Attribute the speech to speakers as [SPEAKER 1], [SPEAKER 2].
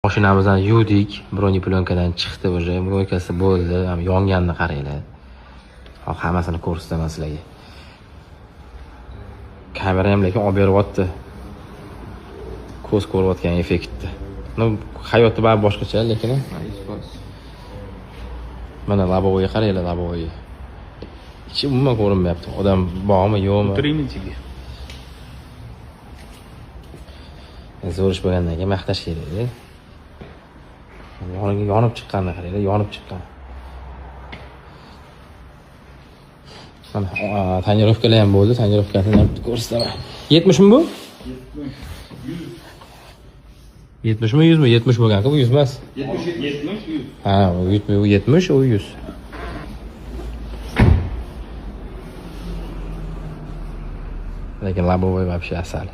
[SPEAKER 1] Mashinamizni yuvdik, broni plyonkadan chiqdi уже, mo'ykasi bo'ldi, ham yonganini qaranglar. Hop hammasini ko'rsataman sizlarga. Kamera ham lekin olib beryapti. Ko'z ko'rayotgan effektni. Hayotda bari boshqacha, lekin mana labovoyga qaranglar, labovoyga. Ichi umuman ko'rinmayapti. Odam bormi, yo'qmi?
[SPEAKER 2] O'tiraymi ichiga?
[SPEAKER 1] Zo'r ish bo'lgandan keyin maqtash kerak-da. Yonib chiqqanini qaranglar, yonib chiqqan. Mana tonirovkalar ham bo'ldi, tonirovkasini ham ko'rsataman. 70 mi bu? 70 mi 100 mi? 70 bo'lgan-ku, bu 100 emas.
[SPEAKER 2] 70, 100.
[SPEAKER 1] Ha, u 70, u 100. Lekin labovoy вообще asal.